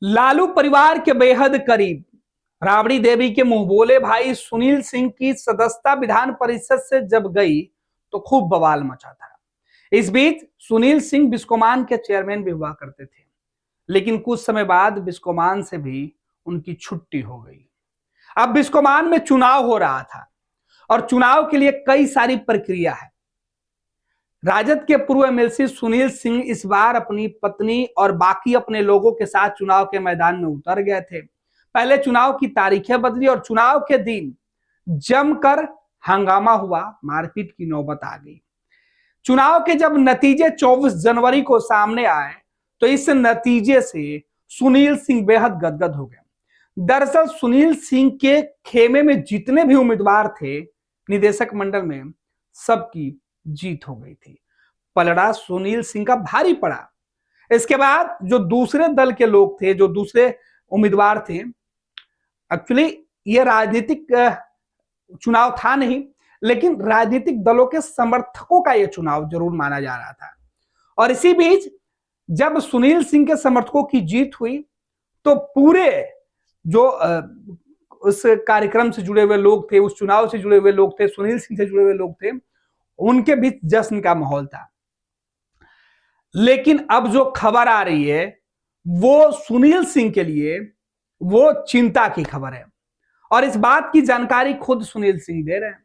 लालू परिवार के बेहद करीब राबड़ी देवी के मुंहबोले भाई सुनील सिंह की सदस्यता विधान परिषद से जब गई तो खूब बवाल मचा था। इस बीच सुनील सिंह बिस्कोमान के चेयरमैन भी हुआ करते थे, लेकिन कुछ समय बाद बिस्कोमान से भी उनकी छुट्टी हो गई। अब बिस्कोमान में चुनाव हो रहा था और चुनाव के लिए कई सारी प्रक्रिया है। राजद के पूर्व एमएलसी सुनील सिंह इस बार अपनी पत्नी और बाकी अपने लोगों के साथ चुनाव के मैदान में उतर गए थे। पहले चुनाव की तारीखें बदली और चुनाव के दिन जमकर हंगामा हुआ, मारपीट की नौबत आ गई। चुनाव के जब नतीजे 24 जनवरी को सामने आए तो इस नतीजे से सुनील सिंह बेहद गदगद हो गए। दरअसल सुनील सिंह के खेमे में जितने भी उम्मीदवार थे निदेशक मंडल में, सबकी जीत हो गई थी। पलड़ा सुनील सिंह का भारी पड़ा। इसके बाद जो दूसरे दल के लोग थे, जो दूसरे उम्मीदवार थे, एक्चुअली ये राजनीतिक चुनाव था नहीं, लेकिन राजनीतिक दलों के समर्थकों का यह चुनाव जरूर माना जा रहा था। और इसी बीच जब सुनील सिंह के समर्थकों की जीत हुई तो पूरे जो उस कार्यक्रम से जुड़े हुए लोग थे, उस चुनाव से जुड़े हुए लोग थे, सुनील सिंह से जुड़े हुए लोग थे, उनके बीच जश्न का माहौल था। लेकिन अब जो खबर आ रही है वो सुनील सिंह के लिए वो चिंता की खबर है और इस बात की जानकारी खुद सुनील सिंह दे रहे हैं।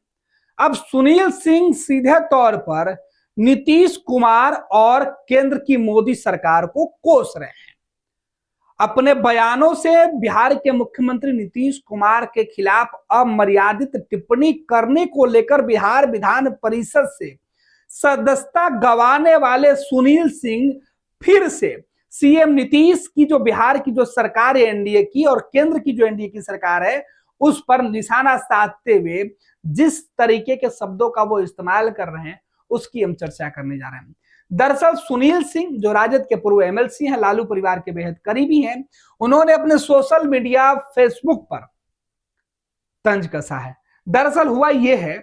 अब सुनील सिंह सीधे तौर पर नीतीश कुमार और केंद्र की मोदी सरकार को कोस रहे हैं। अपने बयानों से बिहार के मुख्यमंत्री नीतीश कुमार के खिलाफ अमर्यादित टिप्पणी करने को लेकर बिहार विधान परिषद से सदस्यता गंवाने वाले सुनील सिंह फिर से सीएम नीतीश की जो बिहार की जो सरकार है एनडीए की और केंद्र की जो एनडीए की सरकार है उस पर निशाना साधते हुए जिस तरीके के शब्दों का वो इस्तेमाल कर रहे हैं उसकी हम चर्चा करने जा रहे हैं। दरअसल सुनील सिंह जो राजद के पूर्व एमएलसी हैं, लालू परिवार के बेहद करीबी हैं, उन्होंने अपने सोशल मीडिया फेसबुक पर तंज कसा है। दरअसल हुआ यह है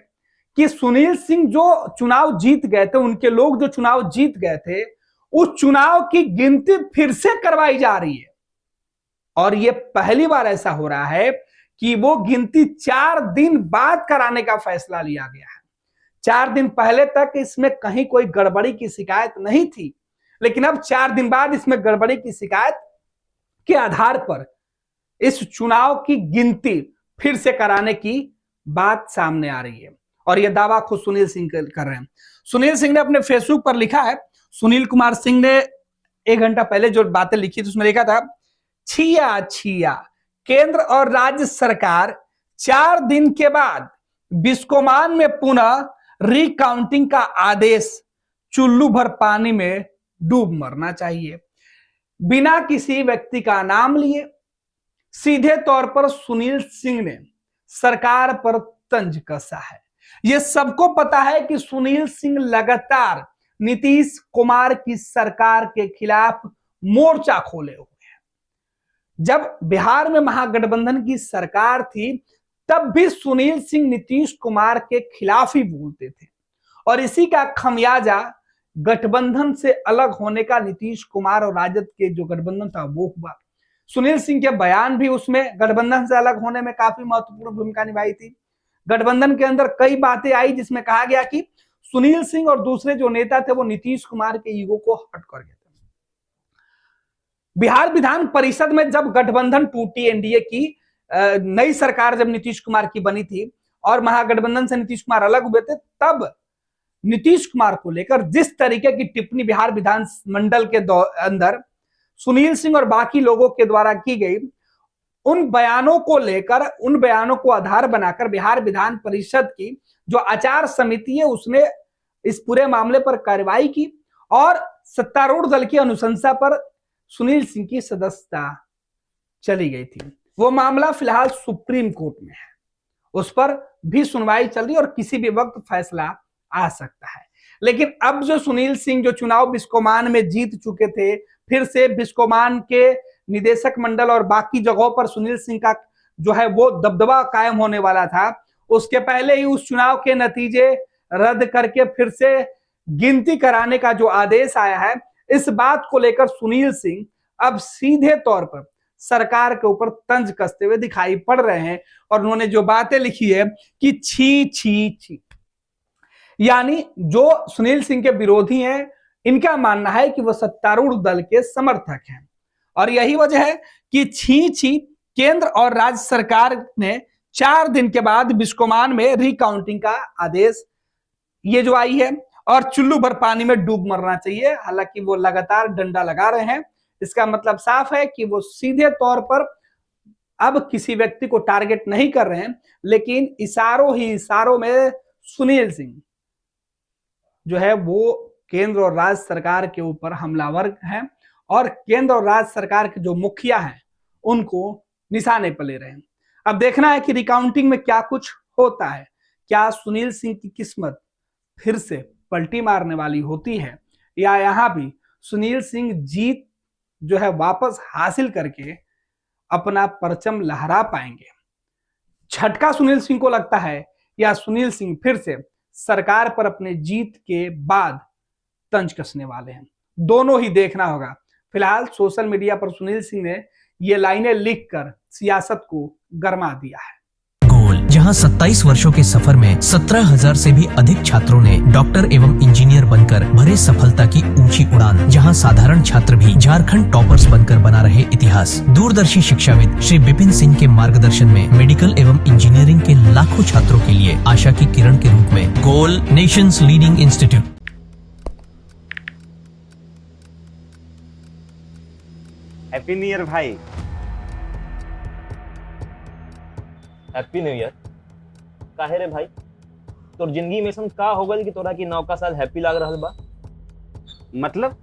कि सुनील सिंह जो चुनाव जीत गए थे, उनके लोग जो चुनाव जीत गए थे, उस चुनाव की गिनती फिर से करवाई जा रही है और यह पहली बार ऐसा हो रहा है कि वो गिनती 4 दिन बाद कराने का फैसला लिया गया है। 4 दिन पहले तक इसमें कहीं कोई गड़बड़ी की शिकायत नहीं थी, लेकिन अब 4 दिन बाद इसमें गड़बड़ी की शिकायत के आधार पर इस चुनाव की गिनती फिर से कराने की बात सामने आ रही है और यह दावा खुद सुनील सिंह कर रहे हैं। सुनील सिंह ने अपने फेसबुक पर लिखा है, सुनील कुमार सिंह ने 1 घंटा पहले जो बातें लिखी थी उसमें लिखा था, छिया छिया केंद्र और राज्य सरकार 4 दिन के बाद बिस्कोमान में पुनः रिकाउंटिंग का आदेश, चुल्लू भर पानी में डूब मरना चाहिए। बिना किसी व्यक्ति का नाम लिए सीधे तौर पर सुनील सिंह ने सरकार पर तंज कसा है। यह सबको पता है कि सुनील सिंह लगातार नीतीश कुमार की सरकार के खिलाफ मोर्चा खोले हुए हैं। जब बिहार में महागठबंधन की सरकार थी तब भी सुनील सिंह नीतीश कुमार के खिलाफ ही बोलते थे और इसी का खमियाजा गठबंधन से अलग होने का नीतीश कुमार और राजद के जो गठबंधन था वो हुआ। सुनील सिंह के बयान भी उसमें गठबंधन से अलग होने में काफी महत्वपूर्ण भूमिका निभाई थी। गठबंधन के अंदर कई बातें आई जिसमें कहा गया कि सुनील सिंह और दूसरे जो नेता थे वो नीतीश कुमार के ईगो को हट कर गए थे। बिहार विधान परिषद में जब गठबंधन टूटी, एनडीए की नई सरकार जब नीतीश कुमार की बनी थी और महागठबंधन से नीतीश कुमार अलग हुए थे, तब नीतीश कुमार को लेकर जिस तरीके की टिप्पणी बिहार विधान मंडल के अंदर सुनील सिंह और बाकी लोगों के द्वारा की गई, उन बयानों को लेकर, उन बयानों को आधार बनाकर बिहार विधान परिषद की जो आचार समिति है उसने इस पूरे मामले पर कार्रवाई की और सत्तारूढ़ दल की अनुशंसा पर सुनील सिंह की सदस्यता चली गई थी। वो मामला फिलहाल सुप्रीम कोर्ट में है, उस पर भी सुनवाई चल रही है और किसी भी वक्त फैसला आ सकता है। लेकिन अब जो सुनील सिंह जो चुनाव बिस्कोमान में जीत चुके थे, फिर से बिस्कोमान के निदेशक मंडल और बाकी जगहों पर सुनील सिंह का जो है वो दबदबा कायम होने वाला था, उसके पहले ही उस चुनाव के नतीजे रद्द करके फिर से गिनती कराने का जो आदेश आया है, इस बात को लेकर सुनील सिंह अब सीधे तौर पर सरकार के ऊपर तंज कसते हुए दिखाई पड़ रहे हैं। और उन्होंने जो बातें लिखी है कि छी छी छी, यानी जो सुनील सिंह के विरोधी हैं, इनका मानना है कि वो सत्तारूढ़ दल के समर्थक हैं। और यही वजह है कि छी छी केंद्र और राज्य सरकार ने 4 दिन के बाद बिस्कोमान में रिकाउंटिंग का आदेश ये जो आई है, और चुल्लू भर पानी में डूब मरना चाहिए। हालांकि वो लगातार डंडा लगा रहे हैं। इसका मतलब साफ है कि वो सीधे तौर पर अब किसी व्यक्ति को टारगेट नहीं कर रहे हैं, लेकिन इशारों ही इशारों में सुनील सिंह जो है वो केंद्र और राज्य सरकार के ऊपर हमलावर हैं, और केंद्र और राज्य सरकार के जो मुखिया हैं उनको निशाने पर ले रहे हैं। अब देखना है कि रिकाउंटिंग में क्या कुछ होता है। क्या सुनील सिंह की किस्मत फिर से पलटी मारने वाली होती है, या यहां भी सुनील सिंह जीत जो है वापस हासिल करके अपना परचम लहरा पाएंगे? झटका सुनील सिंह को लगता है, या सुनील सिंह फिर से सरकार पर अपने जीत के बाद तंज कसने वाले हैं? दोनों ही देखना होगा। फिलहाल सोशल मीडिया पर सुनील सिंह ने ये लाइनें लिखकर सियासत को गरमा दिया है। जहां 27 वर्षों के सफर में 17,000 से भी अधिक छात्रों ने डॉक्टर एवं इंजीनियर बनकर भरे सफलता की ऊंची उड़ान, जहां साधारण छात्र भी झारखंड टॉपर्स बनकर बना रहे इतिहास। दूरदर्शी शिक्षाविद श्री विपिन सिंह के मार्गदर्शन में मेडिकल एवं इंजीनियरिंग के लाखों छात्रों के लिए आशा की किरण के रूप में गोल, nations leading institute. Happy new year भाई। Happy new year. काहे रे भाई, तोर जिंदगी में का हो गल कि तोरा की नौका साल हैप्पी लाग रहल बा? मतलब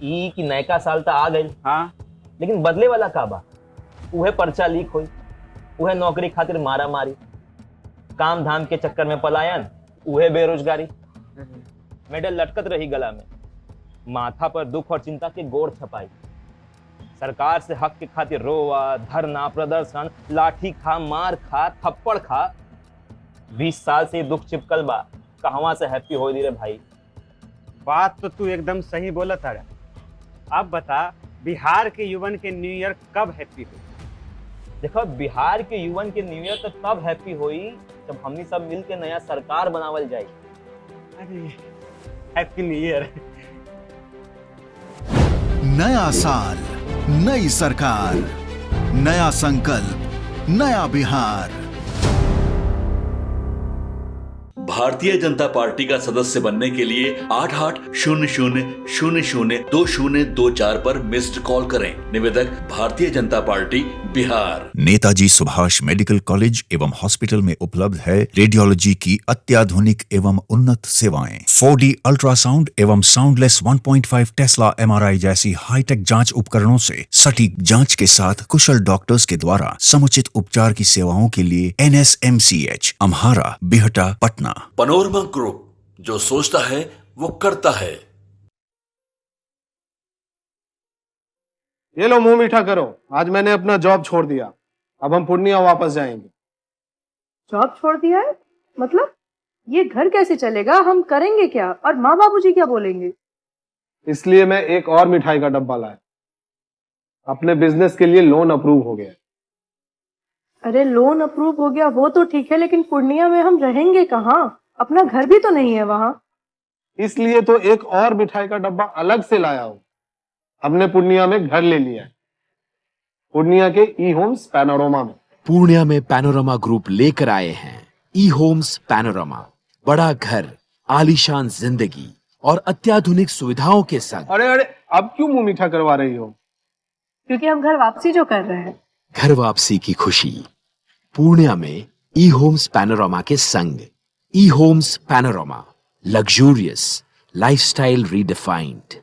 ई कि नयका साल तो आ गइल, हाँ, लेकिन बदले वाला का बा? उहे पर्चा लीक होई, उहे नौकरी खातिर मारा मारी, काम धाम के चक्कर में पलायन, उहे बेरोजगारी, मेडल लटकत रही गला में, माथा पर दुख और चिंता के गोड़ छपाई, सरकार से हक के खातिर रोवा, धरना, प्रदर्शन, लाठी खा, मार खा, थप्पड़ खा। 20 साल से दुख चिपकल बा, कहवा से हैप्पी हो दी रे भाई? बात तो तू एकदम सही बोला था। अब बता, बिहार के युवन के न्यू ईयर कब हैप्पी हुई? देखो, बिहार के युवन के न्यू ईयर तो तब हैप्पी हुई जब हमनी सब मिल के नया सरकार बनावल जाए। अरे हैप्पी न्यू ईयर। नया साल, नई सरकार, नया संकल्प, नया बिहार। भारतीय जनता पार्टी का सदस्य बनने के लिए 8800002024 पर मिस्ड कॉल करें। निवेदक Bharatiya Janata party Bihar. Netaji Subhash medical college एवं हॉस्पिटल में उपलब्ध है रेडियोलॉजी की अत्याधुनिक एवं उन्नत सेवाएं। 4D अल्ट्रासाउंड एवं साउंडलेस 1.5 टेस्ला MRI जैसी हाईटेक जांच उपकरणों से सटीक जांच के साथ कुशल डॉक्टर्स के द्वारा समुचित उपचार की सेवाओं के लिए NSMCH, Amhara, Bihta, Patna. Panorama group, जो सोचता है वो करता है। ये लो, मुंह मीठा करो। आज मैंने अपना जॉब छोड़ दिया, अब हम पूर्णिया वापस जाएंगे। जॉब छोड़ दिया है? मतलब ये घर कैसे चलेगा? हम करेंगे क्या? और माँ बाबूजी क्या बोलेंगे? इसलिए मैं एक और मिठाई का डब्बा लाया। अपने बिजनेस के लिए लोन अप्रूव हो गया। अरे लोन अप्रूव हो गया वो तो ठीक है, लेकिन पूर्णिया में हम रहेंगे कहाँ? अपना घर भी तो नहीं है वहाँ। इसलिए तो एक और मिठाई का डब्बा अलग से लाया हूँ। हमने पूर्णिया में घर ले लिया है, पूर्णिया के ई होम्स पैनोरमा में। पूर्णिया में पैनोरमा ग्रुप लेकर आए हैं ई होम्स पैनोरमा। बड़ा घर, आलीशान जिंदगी और अत्याधुनिक सुविधाओं के संग। अरे अरे, अब क्यों मुंह मीठा करवा रही हो? क्योंकि हम घर वापसी जो कर रहे हैं। घर वापसी की खुशी पूर्णिया में ई होम्स पैनोरमा के संग। ई homes panorama, luxurious lifestyle redefined.